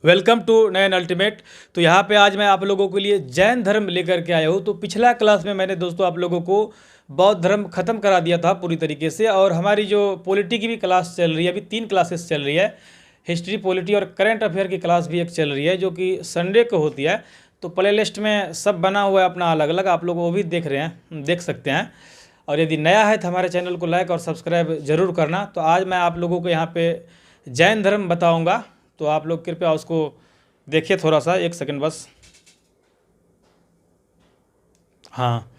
Welcome to Nayan ultimate. तो यहाँ पे आज मैं आप लोगों के लिए जैन धर्म लेकर के आया हूँ। तो पिछला क्लास में मैंने दोस्तों आप लोगों को बौद्ध धर्म ख़त्म करा दिया था पूरी तरीके से, और हमारी जो पॉलिटी की भी क्लास चल रही है, अभी 3 क्लासेस चल रही है। हिस्ट्री, पॉलिटी और करंट अफेयर की क्लास भी एक चल रही है जो कि संडे को होती है। तो प्ले लिस्ट में सब बना हुआ है अपना अलग अलग, आप लोग वो भी देख सकते हैं। और यदि नया है तो हमारे चैनल को लाइक और सब्सक्राइब ज़रूर करना। तो आज मैं आप लोगों को यहाँ पे जैन धर्म बताऊँगा, तो आप लोग कृपया उसको देखिए थोड़ा सा, 1 सेकंड बस। हाँ,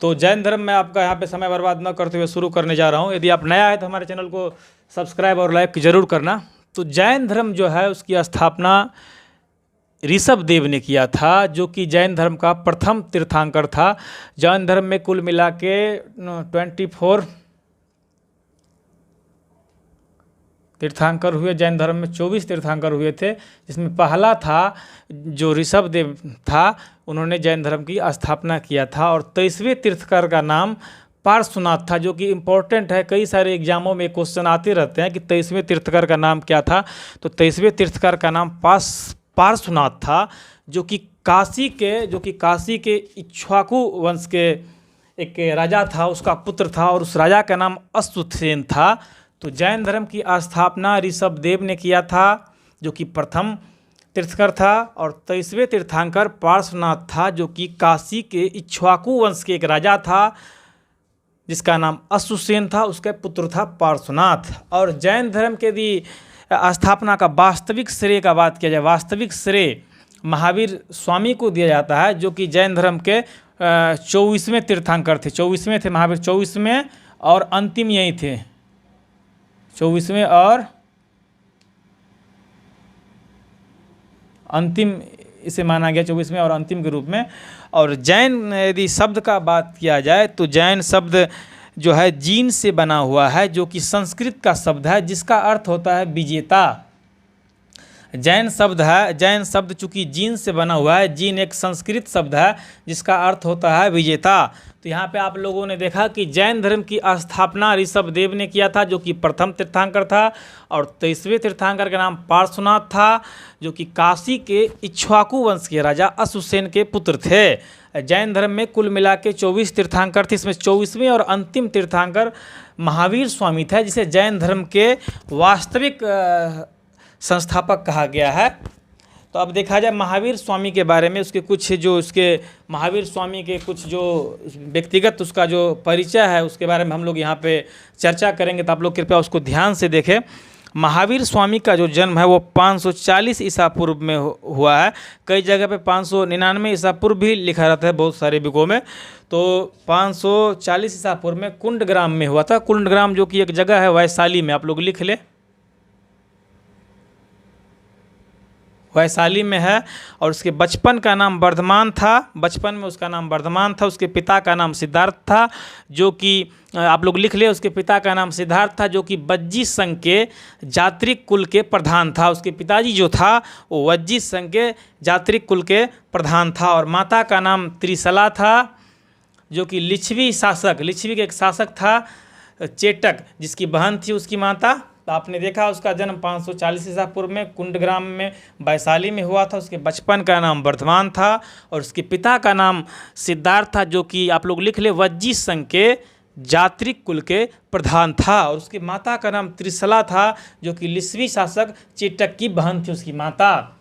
तो जैन धर्म मैं आपका यहाँ पे समय बर्बाद न करते हुए शुरू करने जा रहा हूँ। यदि आप नया है तो हमारे चैनल को सब्सक्राइब और लाइक ज़रूर करना। तो जैन धर्म जो है उसकी स्थापना ऋषभ देव ने किया था, जो कि जैन धर्म का प्रथम तीर्थंकर था। जैन धर्म में कुल मिला के 24 तीर्थंकर हुए। जैन धर्म में 24 तीर्थंकर हुए थे, जिसमें पहला था जो ऋषभ देव था, उन्होंने जैन धर्म की स्थापना किया था। और 23वें तीर्थंकर का नाम पार्श्वनाथ था, जो कि इम्पोर्टेंट है। कई सारे एग्जामों में क्वेश्चन आते रहते हैं कि 23वें तीर्थंकर का नाम क्या था। तो 23वें तीर्थंकर का नाम पार्श्वनाथ था, जो कि काशी के इक्ष्वाकु वंश के एक राजा था, उसका पुत्र था, और उस राजा का नाम अश्वसेन था। तो जैन धर्म की स्थापना ऋषभ देव ने किया था, जो कि प्रथम तीर्थंकर था। और 23वें तीर्थंकर पार्श्वनाथ था, जो कि काशी के इक्ष्वाकु वंश के एक राजा था, जिसका नाम अश्वसेन था, उसका पुत्र था पार्श्वनाथ। और जैन धर्म के यदि स्थापना का वास्तविक श्रेय का बात किया जाए, वास्तविक श्रेय महावीर स्वामी को दिया जाता है, जो कि जैन धर्म के 24वें तीर्थंकर थे। 24वें थे महावीर, 24वें और अंतिम यही थे, 24वें और अंतिम इसे माना गया, 24वें और अंतिम के रूप में। और जैन यदि शब्द का बात किया जाए तो जैन शब्द जो है जीन से बना हुआ है, जो कि संस्कृत का शब्द है, जिसका अर्थ होता है विजेता। जैन शब्द चूँकि जीन से बना हुआ है, जीन एक संस्कृत शब्द है जिसका अर्थ होता है विजेता। तो यहाँ पे आप लोगों ने देखा कि जैन धर्म की स्थापना ऋषभ देव ने किया था, जो कि प्रथम तीर्थंकर था। और 23वें तीर्थंकर का नाम पार्श्वनाथ था, जो कि काशी के इक्ष्वाकु वंश के राजा अश्वसेन के पुत्र थे। जैन धर्म में कुल मिला के 24 तीर्थंकर थे, इसमें 24वें और अंतिम तीर्थंकर महावीर स्वामी थे, जिसे जैन धर्म के वास्तविक संस्थापक कहा गया है। तो अब देखा जाए महावीर स्वामी के बारे में, महावीर स्वामी के कुछ जो व्यक्तिगत उसका जो परिचय है, उसके बारे में हम लोग यहाँ पे चर्चा करेंगे। तो आप लोग कृपया उसको ध्यान से देखें। महावीर स्वामी का जो जन्म है वो 540 ईसा पूर्व में हुआ है। कई जगह पे 599 ईसा पूर्व भी लिखा रहता है बहुत सारे बुकों में। तो 540 ईसा पूर्व में कुंडग्राम में हुआ था। कुंडग्राम जो कि एक जगह है वैशाली में, आप लोग लिख ले, वैशाली में है। और उसके बचपन का नाम वर्धमान था, बचपन में उसका नाम वर्धमान था। उसके पिता का नाम सिद्धार्थ था, जो कि आप लोग लिख ले, उसके पिता का नाम सिद्धार्थ था, जो कि वज्जी संघ के जात्रिक कुल के प्रधान था। उसके पिताजी जो था वो वज्जी संघ के जात्रिक कुल के प्रधान था। और माता का नाम त्रिशला था, जो कि लिच्छवी के एक शासक था चेटक, जिसकी बहन थी उसकी माता। तो आपने देखा उसका जन्म 540 ईसा पूर्व में कुंडग्राम में वैशाली में हुआ था। उसके बचपन का नाम वर्धमान था, और उसके पिता का नाम सिद्धार्थ था, जो कि आप लोग लिख ले वज्जी संघ के जात्रिक कुल के प्रधान था। और उसकी माता का नाम त्रिशला था, जो कि लिच्छवी शासक चेटक की बहन थी उसकी माता।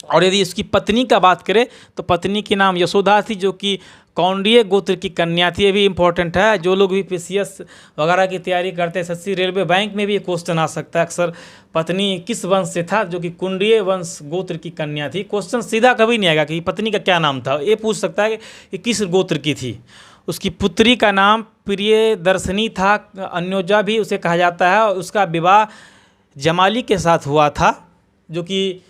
और यदि उसकी पत्नी का बात करें तो पत्नी की नाम यशोदा थी, जो कि कौंडिय गोत्र की कन्या थी। ये भी इम्पोर्टेंट है, जो लोग भी पीसीएस वगैरह की तैयारी करते हैं, एसएससी, रेलवे, बैंक में भी ये क्वेश्चन आ सकता है अक्सर। पत्नी किस वंश से था, जो कि कुंडीय वंश गोत्र की कन्या थी। क्वेश्चन सीधा कभी नहीं आएगा कि पत्नी का क्या नाम था, ये पूछ सकता है कि किस गोत्र की थी। उसकी पुत्री का नाम प्रियदर्शनी था, अन्योजा भी उसे कहा जाता है। और उसका विवाह जमाली के साथ हुआ था, जो कि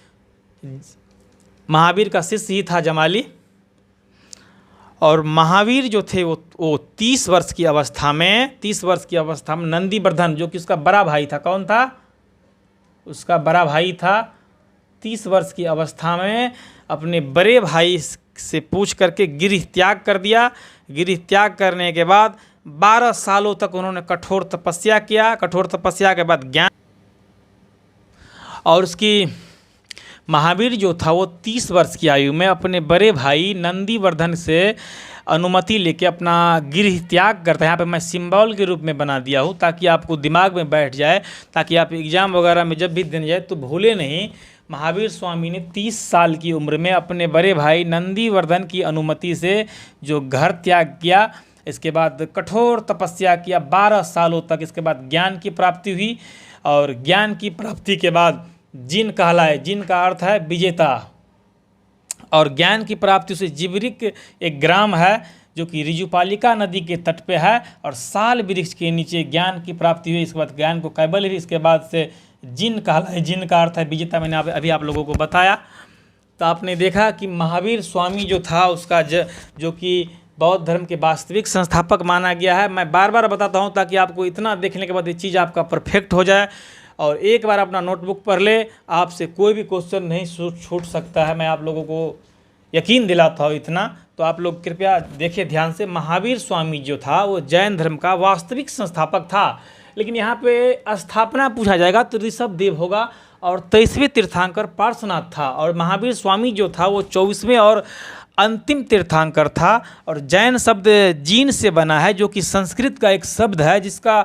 महावीर का शिष्य ही था जमाली। और महावीर जो थे वो 30 वर्ष की अवस्था में नंदीवर्धन, जो कि उसका बड़ा भाई था, कौन था, उसका बड़ा भाई था, 30 वर्ष की अवस्था में अपने बड़े भाई से पूछ करके गृह त्याग कर दिया। गृह त्याग करने के बाद 12 सालों तक उन्होंने कठोर तपस्या किया। कठोर तपस्या के बाद ज्ञान, और उसकी महावीर जो था वो 30 वर्ष की आयु में अपने बड़े भाई नंदीवर्धन से अनुमति लेके अपना गृह त्याग करता है। यहाँ पे मैं सिंबल के रूप में बना दिया हूँ ताकि आपको दिमाग में बैठ जाए, ताकि आप एग्ज़ाम वगैरह में जब भी देने जाए तो भूले नहीं। महावीर स्वामी ने 30 साल की उम्र में अपने बड़े भाई नंदीवर्धन की अनुमति से जो घर त्याग किया, इसके बाद कठोर तपस्या किया 12 सालों तक। इसके बाद ज्ञान की प्राप्ति हुई और ज्ञान की प्राप्ति के बाद जिन कहलाए, जिन का अर्थ है विजेता, और ज्ञान की प्राप्ति से जिब्रिक एक ग्राम है जो कि ऋजुपालिका नदी के तट पे है, और साल वृक्ष के नीचे ज्ञान की प्राप्ति हुई। इसके बाद ज्ञान को कैबल्य हुई, इसके बाद से जिन कहलाए, जिन का अर्थ है विजेता। मैंने अभी आप लोगों को बताया। तो आपने देखा कि महावीर स्वामी जो था उसका जो कि बौद्ध धर्म के वास्तविक संस्थापक माना गया है। मैं बार बार बताता हूँ ताकि आपको इतना देखने के बाद ये चीज़ आपका परफेक्ट हो जाए, और एक बार अपना नोटबुक पढ़ ले, आपसे कोई भी क्वेश्चन नहीं छूट सकता है। मैं आप लोगों को यकीन दिलाता हूँ इतना। तो आप लोग कृपया देखिए ध्यान से। महावीर स्वामी जो था वो जैन धर्म का वास्तविक संस्थापक था, लेकिन यहाँ पे स्थापना पूछा जाएगा तो ऋषभ देव होगा, और 23वें तीर्थंकर पार्श्वनाथ था, और महावीर स्वामी जो था वो 24वें और अंतिम तीर्थंकर था। और जैन शब्द जीन से बना है, जो कि संस्कृत का एक शब्द है जिसका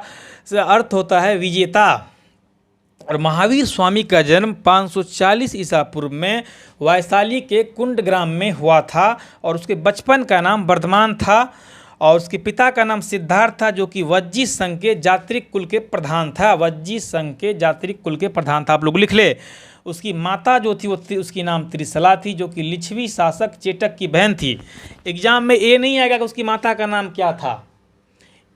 अर्थ होता है विजेता। और महावीर स्वामी का जन्म 540 ईसा पूर्व में वैशाली के कुंड ग्राम में हुआ था, और उसके बचपन का नाम वर्धमान था, और उसके पिता का नाम सिद्धार्थ था, जो कि वज्जी संघ के जात्रिक कुल के प्रधान था। वज्जी संघ के जात्रिक कुल के प्रधान था, आप लोग लिख ले। उसकी माता जो थी वो उसकी नाम त्रिशला थी, जो कि लिच्छवी शासक चेटक की बहन थी। एग्जाम में ये नहीं आएगा कि उसकी माता का नाम क्या था,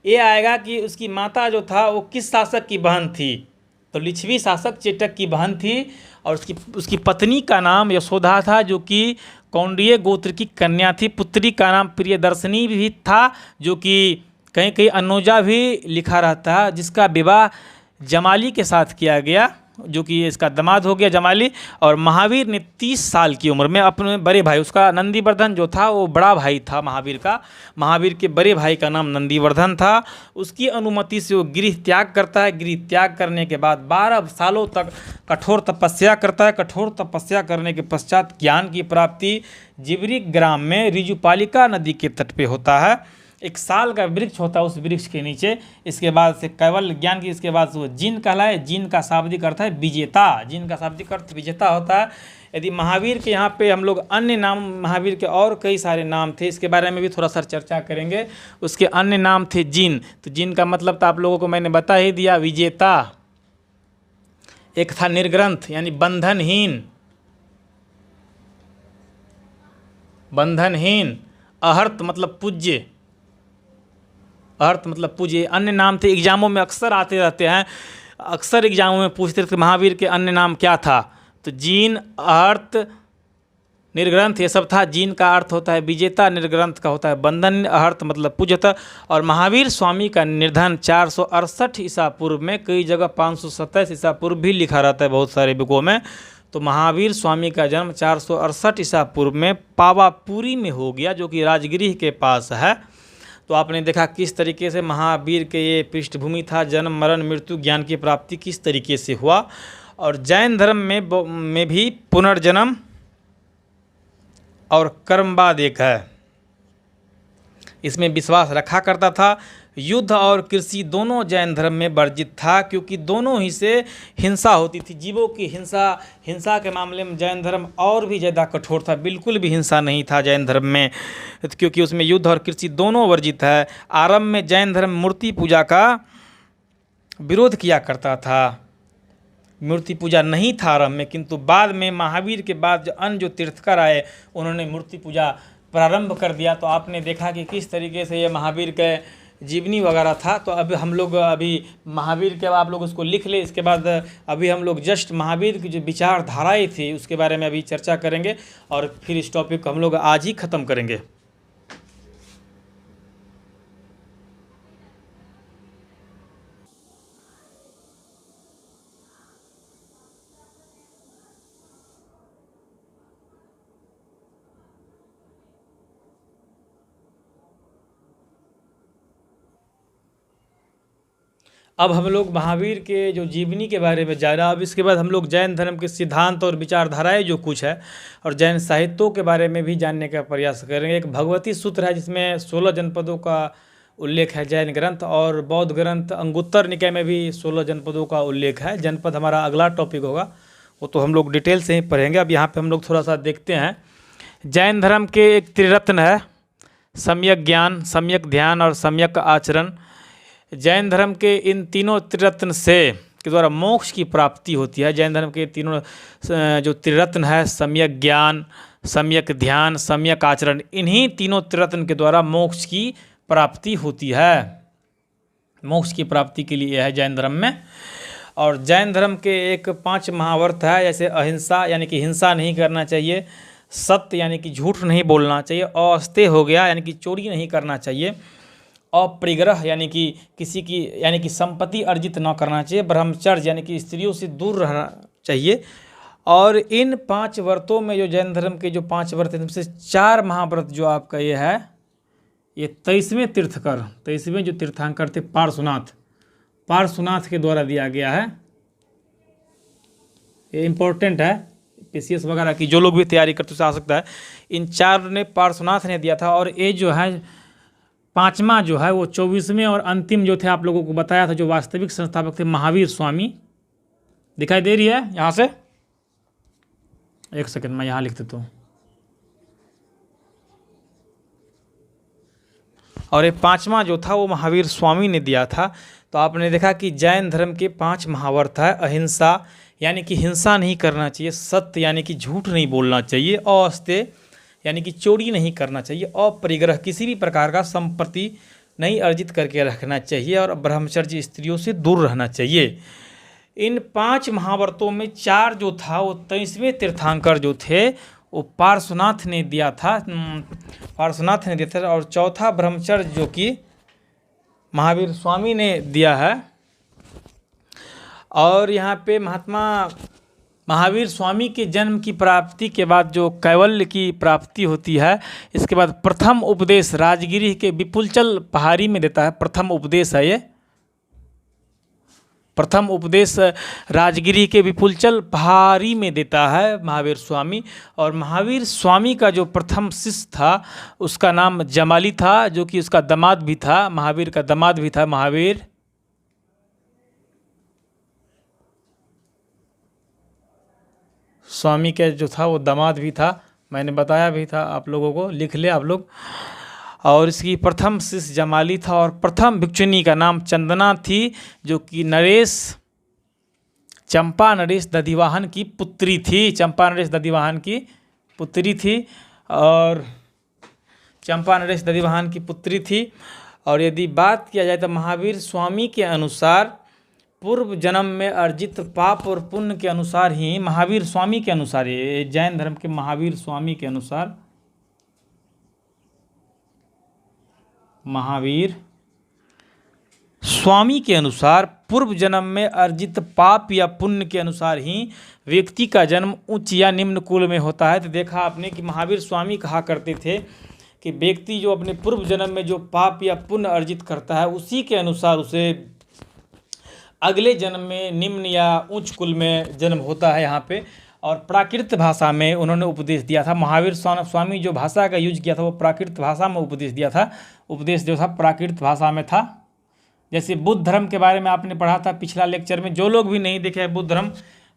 ये आएगा कि उसकी माता जो था वो किस शासक की बहन थी। तो लिच्छवी शासक चेटक की बहन थी, और उसकी पत्नी का नाम यशोदा था, जो कि कौंडिय गोत्र की कन्या थी। पुत्री का नाम प्रियदर्शनी भी था, जो कि कहीं कहीं अनुजा भी लिखा रहता है, जिसका विवाह जमाली के साथ किया गया, जो कि इसका दामाद हो गया जमाली। और महावीर ने 30 साल की उम्र में अपने बड़े भाई, उसका नंदीवर्धन जो था वो बड़ा भाई था महावीर का, महावीर के बड़े भाई का नाम नंदीवर्धन था, उसकी अनुमति से वो गृह त्याग करता है। गृह त्याग करने के बाद 12 सालों तक कठोर तपस्या करता है। कठोर तपस्या करने के पश्चात ज्ञान की प्राप्ति जिब्रिक ग्राम में ऋजुपालिका नदी के तट पे होता है। एक साल का वृक्ष होता है, उस वृक्ष के नीचे। इसके बाद से केवल ज्ञान की, इसके बाद से वो जिन कहलाए। जिन का शाब्दिक अर्थ है विजेता, जिन का शाब्दिक अर्थ विजेता होता है। यदि महावीर के यहाँ पे हम लोग अन्य नाम, महावीर के और कई सारे नाम थे, इसके बारे में भी थोड़ा सा चर्चा करेंगे। उसके अन्य नाम थे जिन। तो जिन का मतलब तो आप लोगों को मैंने बता ही दिया, विजेता। एक था निर्ग्रंथ यानी बंधनहीन, बंधनहीन। अहर्त मतलब पूज्य, अर्थ मतलब पूज्य। अन्य नाम थे, एग्जामों में अक्सर आते रहते हैं, अक्सर एग्जामों में पूछते थे महावीर के अन्य नाम क्या था। तो जीन, अर्थ, निर्ग्रंथ ये सब था। जीन का अर्थ होता है विजेता, निर्ग्रंथ का होता है बंधन, अर्थ मतलब पूज्यता। और महावीर स्वामी का निधन 468 ईसा पूर्व में, कई जगह 527 ईसा पूर्व भी लिखा रहता है बहुत सारे बुकों में। तो महावीर स्वामी का जन्म 468 ईसा पूर्व में पावापुरी में हो गया, जो कि राजगृह के पास है। तो आपने देखा किस तरीके से महावीर के ये पृष्ठभूमि था, जन्म मरण मृत्यु ज्ञान की प्राप्ति किस तरीके से हुआ। और जैन धर्म में भी पुनर्जन्म और कर्मवाद एक है, इसमें विश्वास रखा करता था। युद्ध और कृषि दोनों जैन धर्म में वर्जित था, क्योंकि दोनों ही से हिंसा होती थी, जीवों की हिंसा के मामले में जैन धर्म और भी ज़्यादा कठोर था। बिल्कुल भी हिंसा नहीं था जैन धर्म में, क्योंकि उसमें युद्ध और कृषि दोनों वर्जित है। आरंभ में जैन धर्म मूर्ति पूजा का विरोध किया करता था, मूर्ति पूजा नहीं था आरंभ में, किंतु बाद में महावीर के बाद जो तीर्थकर आए उन्होंने मूर्ति पूजा प्रारंभ कर दिया। तो आपने देखा कि किस तरीके से ये महावीर के जीवनी वगैरह था। तो अब हम लोग अभी महावीर के, आप लोग उसको लिख ले। इसके बाद अभी हम लोग जस्ट महावीर की जो विचारधाराएं थी उसके बारे में अभी चर्चा करेंगे, और फिर इस टॉपिक को हम लोग आज ही ख़त्म करेंगे। अब हम लोग महावीर के जो जीवनी के बारे में जाना, अब इसके बाद हम लोग जैन धर्म के सिद्धांत और विचारधाराएं जो कुछ है और जैन साहित्यों के बारे में भी जानने का प्रयास करेंगे। एक भगवती सूत्र है जिसमें 16 जनपदों का उल्लेख है जैन ग्रंथ, और बौद्ध ग्रंथ अंगुत्तर निकाय में भी 16 जनपदों का उल्लेख है। जनपद हमारा अगला टॉपिक होगा, वो तो हम लोग डिटेल से ही पढ़ेंगे। अब यहाँ पे हम लोग थोड़ा सा देखते हैं। जैन धर्म के एक त्रिरत्न है, सम्यक ज्ञान, सम्यक ध्यान और सम्यक आचरण। जैन धर्म के इन तीनों त्रिरत्न से के द्वारा मोक्ष की प्राप्ति होती है। जैन धर्म के तीनों जो त्रिरत्न है, सम्यक ज्ञान, सम्यक ध्यान, सम्यक आचरण, इन्हीं तीनों त्रिरत्न के द्वारा मोक्ष की प्राप्ति होती है। मोक्ष की प्राप्ति के लिए है जैन धर्म में। और जैन धर्म के एक 5 महाव्रत है, जैसे अहिंसा यानी कि हिंसा नहीं करना चाहिए, सत्य यानी कि झूठ नहीं बोलना चाहिए, अस्तेय हो गया यानी कि चोरी नहीं करना चाहिए, अपरिग्रह यानी कि किसी की यानी कि संपत्ति अर्जित न करना चाहिए, ब्रह्मचर्य यानी कि स्त्रियों से दूर रहना चाहिए। और इन 5 व्रतों में जो जैन धर्म के जो 5 व्रत हैं उनसे 4 महाव्रत जो आपका ये है, ये 23वें तीर्थकर, 23वें जो तीर्थंकर थे पार्श्वनाथ के द्वारा दिया गया है। ये इम्पोर्टेंट है, पीसीएस वगैरह की जो लोग भी तैयारी करते उसे आ सकता है। इन 4 ने पार्श्वनाथ ने दिया था। और ये जो है 5वां जो है वो 24वें और अंतिम जो थे आप लोगों को बताया था, जो वास्तविक संस्थापक थे महावीर स्वामी। दिखाई दे रही है यहाँ से? एक सेकंड मैं यहाँ लिख देता हूँ। और ये 5वां जो था वो महावीर स्वामी ने दिया था। तो आपने देखा कि जैन धर्म के 5 महाव्रत है। अहिंसा यानी कि हिंसा नहीं करना चाहिए, सत्य यानी कि झूठ नहीं बोलना चाहिए, अस्तेय यानी कि चोरी नहीं करना चाहिए, अपरिग्रह किसी भी प्रकार का संपत्ति नहीं अर्जित करके रखना चाहिए, और ब्रह्मचर्य स्त्रियों से दूर रहना चाहिए। इन 5 महाव्रतों में 4 जो था वो 23वें तीर्थंकर जो थे वो पार्श्वनाथ ने दिया था, और चौथा ब्रह्मचर्य जो कि महावीर स्वामी ने दिया है। और यहाँ पे महावीर स्वामी के जन्म की प्राप्ति के बाद जो कैवल्य की प्राप्ति होती है, इसके बाद प्रथम उपदेश राजगिरी के विपुलचल पहाड़ी में देता है। प्रथम उपदेश है ये, प्रथम उपदेश राजगिरी के विपुलचल पहाड़ी में देता है महावीर स्वामी। और महावीर स्वामी का जो प्रथम शिष्य था उसका नाम जमाली था, जो कि उसका दामाद भी था, महावीर का दामाद भी था। महावीर स्वामी का जो था वो दामाद भी था, मैंने बताया भी था आप लोगों को, लिख ले आप लोग। और इसकी प्रथम शिष्य जमाली था, और प्रथम भिक्षुणी का नाम चंदना थी, जो कि चंपा नरेश दधिवाहन की पुत्री थी। चंपा नरेश दधिवाहन की पुत्री थी, और चंपा नरेश दधिवाहन की पुत्री थी। और यदि बात किया जाए तो महावीर स्वामी के अनुसार पूर्व जन्म में अर्जित पाप और पुण्य के अनुसार ही, महावीर स्वामी के अनुसार, ये जैन धर्म के महावीर स्वामी के अनुसार, महावीर स्वामी के अनुसार पूर्व जन्म में अर्जित पाप या पुण्य के अनुसार ही व्यक्ति का जन्म उच्च या निम्न कुल में होता है। तो देखा आपने कि महावीर स्वामी कहा करते थे कि व्यक्ति जो अपने पूर्व जन्म में जो पाप या पुण्य अर्जित करता है उसी के अनुसार उसे अगले जन्म में निम्न या उच्च कुल में जन्म होता है यहाँ पे। और प्राकृत भाषा में उन्होंने उपदेश दिया था। महावीर स्वामी जो भाषा का यूज किया था वो प्राकृत भाषा में उपदेश दिया था। उपदेश जो था प्राकृत भाषा में था। जैसे बुद्ध धर्म के बारे में आपने पढ़ा था पिछला लेक्चर में, जो लोग भी नहीं देखे हैं बुद्ध धर्म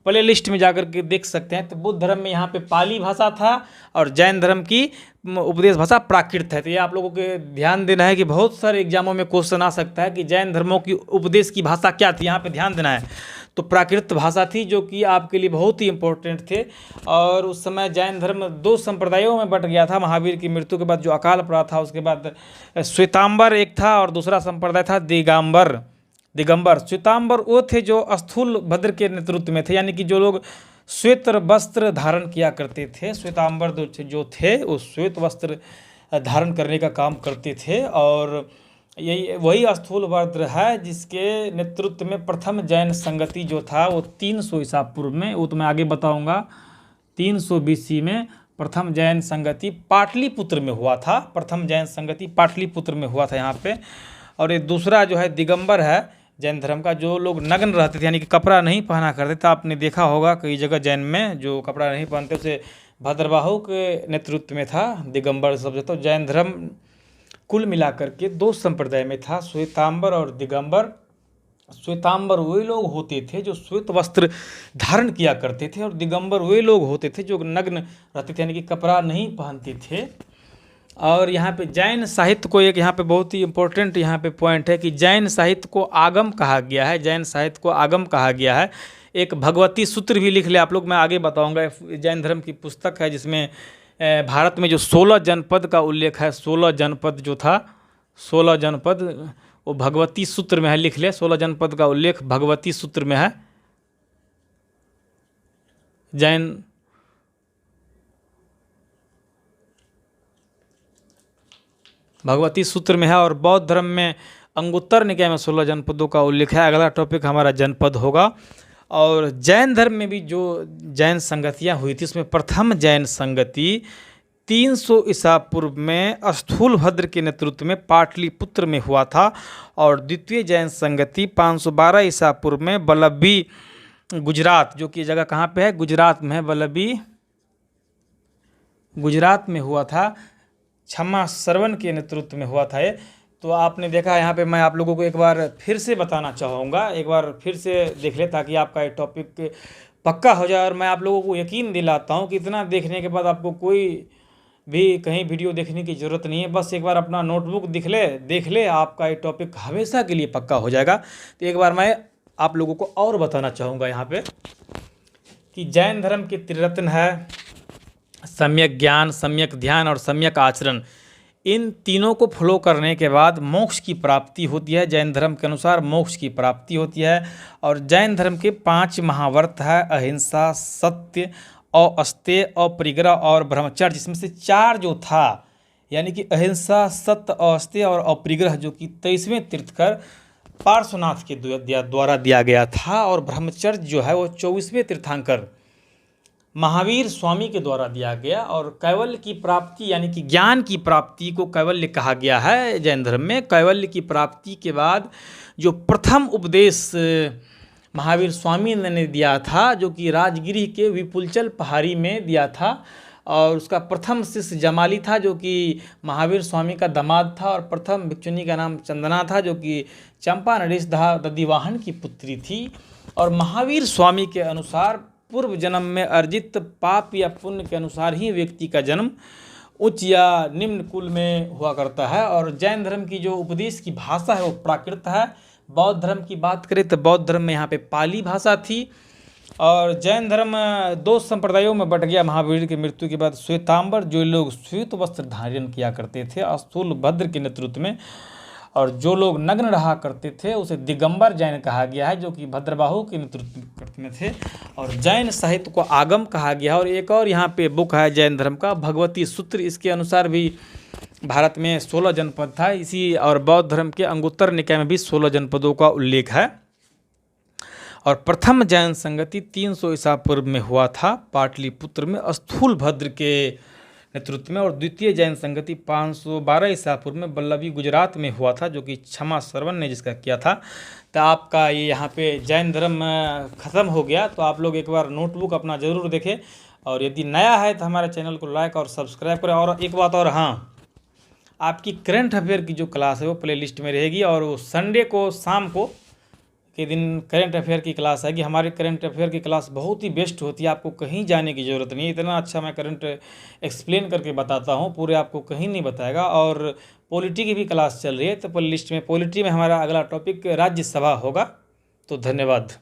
प्ले लिस्ट में जाकर के देख सकते हैं। तो बुद्ध धर्म में यहाँ पे पाली भाषा था और जैन धर्म की उपदेश भाषा प्राकृत है। तो ये आप लोगों के ध्यान देना है कि बहुत सारे एग्जामों में क्वेश्चन आ सकता है कि जैन धर्मों की उपदेश की भाषा क्या थी, यहाँ पे ध्यान देना है। तो प्राकृत भाषा थी, जो कि आपके लिए बहुत ही इंपॉर्टेंट थे। और उस समय जैन धर्म 2 संप्रदायों में बट गया था। महावीर की मृत्यु के बाद जो अकाल पड़ा था, उसके बाद श्वेतांबर एक था और दूसरा संप्रदाय था दिगंबर। श्वेतांबर वो थे जो स्थूल भद्र के नेतृत्व में थे, यानी कि जो लोग श्वेत वस्त्र धारण किया करते थे। श्वेतांबर जो थे वो श्वेत वस्त्र धारण करने का काम करते थे। और यही वही स्थूल भद्र है जिसके नेतृत्व में प्रथम जैन संगति जो था वो 300 ईसा पूर्व में, वो तो मैं आगे बताऊंगा, 300 BC में प्रथम जैन संगति पाटलिपुत्र में हुआ था। प्रथम जैन संगति पाटलिपुत्र में हुआ था यहाँ पे। और ये दूसरा जो है दिगंबर है, जैन धर्म का। जो लोग नग्न रहते थे यानी कि कपड़ा नहीं पहना करते थे, आपने देखा होगा कई जगह जैन में जो कपड़ा नहीं पहनते उसे भद्रबाहु के नेतृत्व में था, दिगंबर शब्द। तो जैन धर्म कुल मिलाकर के दो संप्रदाय में था, श्वेतांबर और दिगंबर। श्वेतांबर वे लोग होते थे जो श्वेत वस्त्र धारण किया करते थे, और दिगंबर वे लोग होते थे जो नग्न रहते थे यानी कि कपड़ा नहीं पहनते थे। और यहाँ पे जैन साहित्य को एक यहाँ पे बहुत ही इम्पोर्टेंट यहाँ पे पॉइंट है कि जैन साहित्य को आगम कहा गया है। जैन साहित्य को आगम कहा गया है। एक भगवती सूत्र भी लिख ले आप लोग, मैं आगे बताऊंगा। जैन धर्म की पुस्तक है जिसमें भारत में जो 16 जनपद का उल्लेख है, 16 जनपद जो था, 16 जनपद वो भगवती सूत्र में है, लिख ले। 16 जनपद का उल्लेख भगवती सूत्र में है। जैन भगवती सूत्र में है। और बौद्ध धर्म में अंगुत्तर निकाय में 16 जनपदों का उल्लेख है। अगला टॉपिक हमारा जनपद होगा। और जैन धर्म में भी जो जैन संगतियाँ हुई थी उसमें प्रथम जैन संगति 300 ईसा पूर्व में स्थूलभद्र के नेतृत्व में पाटलिपुत्र में हुआ था, और द्वितीय जैन संगति 512 ईसा पूर्व में वल्लभी गुजरात, जो कि जगह कहाँ पे है, गुजरात में है, वल्लभी गुजरात में हुआ था, क्षमा श्रवण के नेतृत्व में हुआ था ये। तो आपने देखा यहाँ पे, मैं आप लोगों को एक बार फिर से बताना चाहूँगा, एक बार फिर से देख ले ताकि आपका ये टॉपिक पक्का हो जाए। और मैं आप लोगों को यकीन दिलाता हूँ कि इतना देखने के बाद आपको कोई भी कहीं वीडियो देखने की ज़रूरत नहीं है। बस एक बार अपना नोटबुक देख ले, आपका ये टॉपिक हमेशा के लिए पक्का हो जाएगा। तो एक बार मैं आप लोगों को और बताना चाहूँगा यहाँ पे कि जैन धर्म के त्रिरत्न है सम्यक ज्ञान, सम्यक ध्यान और सम्यक आचरण। इन तीनों को फॉलो करने के बाद मोक्ष की प्राप्ति होती है। जैन धर्म के अनुसार मोक्ष की प्राप्ति होती है। और जैन धर्म के 5 महाव्रत है, अहिंसा, सत्य, अस्तेय, अपरिग्रह और ब्रह्मचर्य, जिसमें से 4 जो था यानी कि अहिंसा, सत्य, अस्तेय और अपरिग्रह, जो कि 23वें तीर्थकर पार्श्वनाथ के द्वारा दिया गया था, और ब्रह्मचर्य जो है वो 24वें तीर्थंकर महावीर स्वामी के द्वारा दिया गया। और कैवल्य की प्राप्ति यानी कि ज्ञान की प्राप्ति को कैवल्य कहा गया है जैन धर्म में। कैवल्य की प्राप्ति के बाद जो प्रथम उपदेश महावीर स्वामी ने दिया था, जो कि राजगिरी के विपुलचल पहाड़ी में दिया था, और उसका प्रथम शिष्य जमाली था जो कि महावीर स्वामी का दामाद था, और प्रथम भिक्षुनी का नाम चंदना था जो कि चंपा नरेश दधिवाहन की पुत्री थी। और महावीर स्वामी के अनुसार पूर्व जन्म में अर्जित पाप या पुण्य के अनुसार ही व्यक्ति का जन्म उच्च या निम्न कुल में हुआ करता है। और जैन धर्म की जो उपदेश की भाषा है वो प्राकृत है। बौद्ध धर्म की बात करें तो बौद्ध धर्म में यहाँ पे पाली भाषा थी। और जैन धर्म 2 संप्रदायों में बट गया महावीर की मृत्यु के बाद। श्वेतांबर जो लोग श्वेत वस्त्र धारण किया करते थे स्थूलभद्र के नेतृत्व में, और जो लोग नग्न रहा करते थे उसे दिगंबर जैन कहा गया है, जो कि भद्रबाहु के नेतृत्व में थे। और जैन साहित्य को आगम कहा गया है। और एक और यहाँ पे बुक है जैन धर्म का, भगवती सूत्र। इसके अनुसार भी भारत में 16 जनपद था इसी, और बौद्ध धर्म के अंगुत्तर निकाय में भी 16 जनपदों का उल्लेख है। और प्रथम जैन संगति 300 ईसा पूर्व में हुआ था पाटलिपुत्र में स्थूलभद्र के नेतृत्व में। और द्वितीय जैन संगति 512 ईसा पूर्व में वल्लभी गुजरात में हुआ था, जो कि क्षमा श्रवण ने जिसका किया था। तो आपका ये यहाँ पे जैन धर्म ख़त्म हो गया। तो आप लोग एक बार नोटबुक अपना ज़रूर देखें, और यदि नया है तो हमारे चैनल को लाइक और सब्सक्राइब करें। और एक बात और, हाँ, आपकी करंट अफेयर की जो क्लास है वो प्लेलिस्ट में रहेगी, और वो संडे को शाम को के दिन करंट अफेयर की क्लास आएगी। हमारी करंट अफेयर की क्लास बहुत ही बेस्ट होती है, आपको कहीं जाने की ज़रूरत नहीं है। इतना अच्छा मैं करंट एक्सप्लेन करके बताता हूँ, पूरे आपको कहीं नहीं बताएगा। और पॉलिटी की भी क्लास चल रही है, तो प्लेलिस्ट में पॉलिटी में हमारा अगला टॉपिक राज्यसभा होगा। तो धन्यवाद।